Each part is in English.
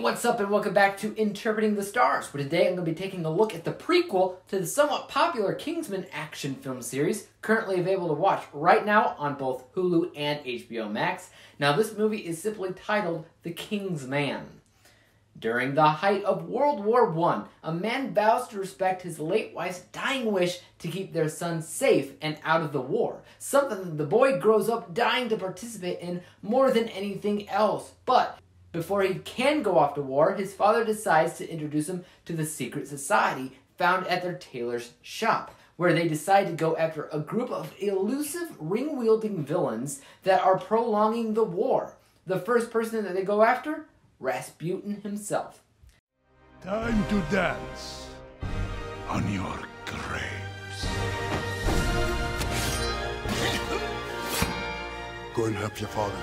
What's up and welcome back to Interpreting the Stars, where today I'm going to be taking a look at the prequel to the somewhat popular Kingsman action film series, currently available to watch right now on both Hulu and HBO Max. Now this movie is simply titled The Kingsman. During the height of World War I, a man vows to respect his late wife's dying wish to keep their son safe and out of the war, something that the boy grows up dying to participate in more than anything else. But before he can go off to war, his father decides to introduce him to the secret society found at their tailor's shop, where they decide to go after a group of elusive ring-wielding villains that are prolonging the war. The first person that they go after? Rasputin himself. Time to dance on your graves. Go and help your father.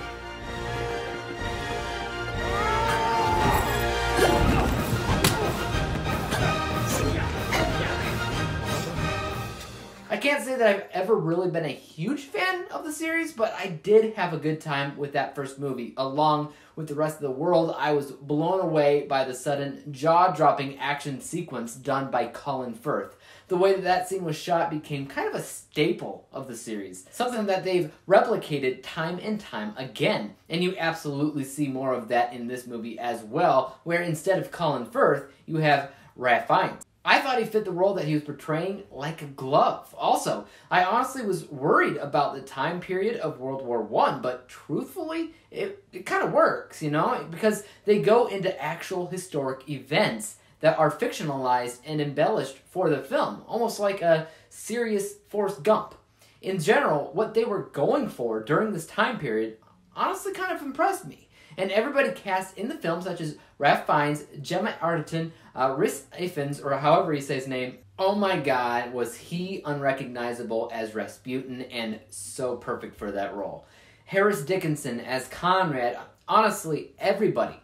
I can't say that I've ever really been a huge fan of the series, but I did have a good time with that first movie. Along with the rest of the world, I was blown away by the sudden, jaw-dropping action sequence done by Colin Firth. The way that that scene was shot became kind of a staple of the series, something that they've replicated time and time again. And you absolutely see more of that in this movie as well, where instead of Colin Firth, you have Ralph Fiennes. I thought he fit the role that he was portraying like a glove. Also, I honestly was worried about the time period of World War I, but truthfully, it kind of works, you know, because they go into actual historic events that are fictionalized and embellished for the film, almost like a serious Forrest Gump. In general, what they were going for during this time period honestly kind of impressed me. And everybody cast in the film, such as Ralph Fiennes, Gemma Arterton, Rhys Ifans, or however you say his name. Oh my god, was he unrecognizable as Rasputin and so perfect for that role. Harris Dickinson as Conrad. Honestly, everybody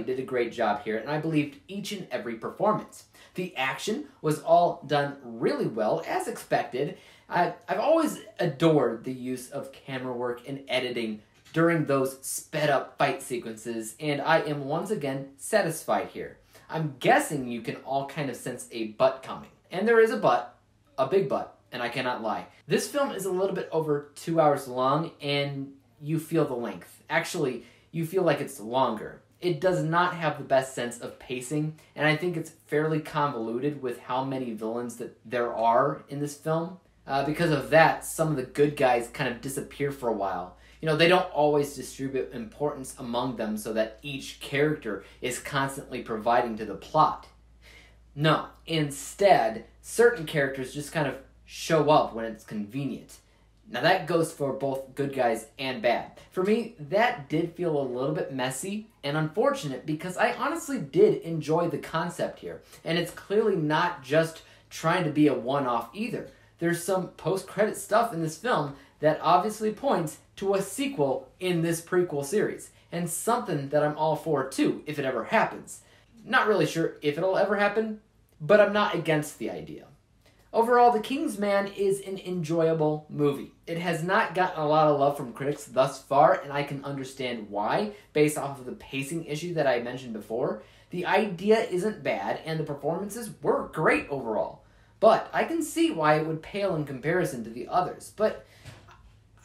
did a great job here, and I believed each and every performance. The action was all done really well, as expected. I've always adored the use of camera work and editing during those sped-up fight sequences, and I am once again satisfied here. I'm guessing you can all kind of sense a butt coming. And there is a butt, a big butt, and I cannot lie. This film is a little bit over 2 hours long, and you feel the length. Actually, you feel like it's longer. It does not have the best sense of pacing, and I think it's fairly convoluted with how many villains that there are in this film. Because of that, some of the good guys kind of disappear for a while. You know, they don't always distribute importance among them so that each character is constantly providing to the plot. No, instead, certain characters just kind of show up when it's convenient. Now that goes for both good guys and bad. For me, that did feel a little bit messy and unfortunate because I honestly did enjoy the concept here. And it's clearly not just trying to be a one-off either. There's some post-credit stuff in this film that obviously points to a sequel in this prequel series, and something that I'm all for too, if it ever happens. Not really sure if it'll ever happen, but I'm not against the idea. Overall, The Kingsman is an enjoyable movie. It has not gotten a lot of love from critics thus far, and I can understand why, based off of the pacing issue that I mentioned before. The idea isn't bad, and the performances were great overall. But I can see why it would pale in comparison to the others, but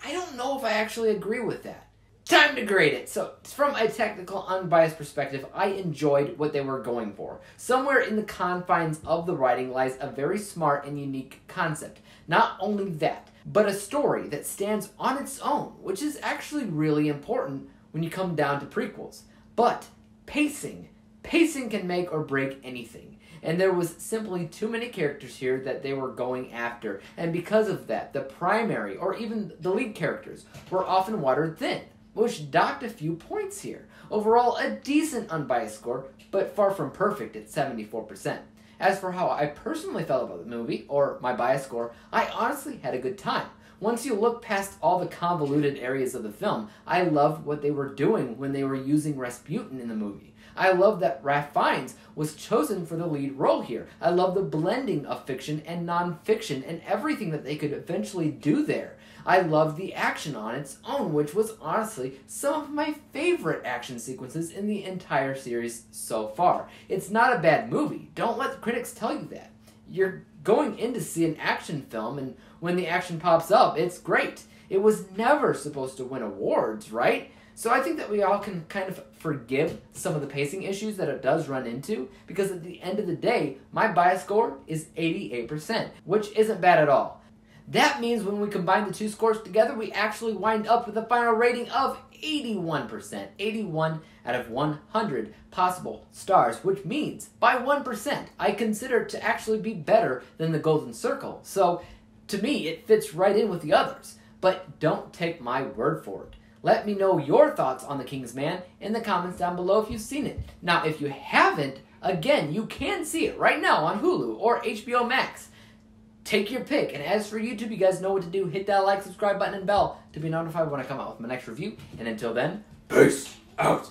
I don't know if I actually agree with that. Time to grade it. So, from a technical, unbiased perspective, I enjoyed what they were going for. Somewhere in the confines of the writing lies a very smart and unique concept. Not only that, but a story that stands on its own, which is actually really important when you come down to prequels. But pacing can make or break anything. And there was simply too many characters here that they were going after. And because of that, the primary, or even the lead characters, were often watered thin, which docked a few points here. Overall, a decent unbiased score, but far from perfect at 74%. As for how I personally felt about the movie, or my bias score, I honestly had a good time. Once you look past all the convoluted areas of the film, I loved what they were doing when they were using Rasputin in the movie. I love that Ralph Fiennes was chosen for the lead role here. I love the blending of fiction and non-fiction and everything that they could eventually do there. I loved the action on its own, which was honestly some of my favorite action sequences in the entire series so far. It's not a bad movie. Don't let the critics tell you that. You're going in to see an action film, and when the action pops up, it's great. It was never supposed to win awards, right? So I think that we all can kind of forgive some of the pacing issues that it does run into, because at the end of the day, my bias score is 88%, which isn't bad at all. That means when we combine the two scores together, we actually wind up with a final rating of 81%. 81 out of 100 possible stars, which means by 1%, I consider it to actually be better than the Golden Circle. So to me, it fits right in with the others. But don't take my word for it. Let me know your thoughts on The Kingsman in the comments down below if you've seen it. Now, if you haven't, again, you can see it right now on Hulu or HBO Max. Take your pick. And as for YouTube, you guys know what to do. Hit that like, subscribe button, and bell to be notified when I come out with my next review. And until then, peace out.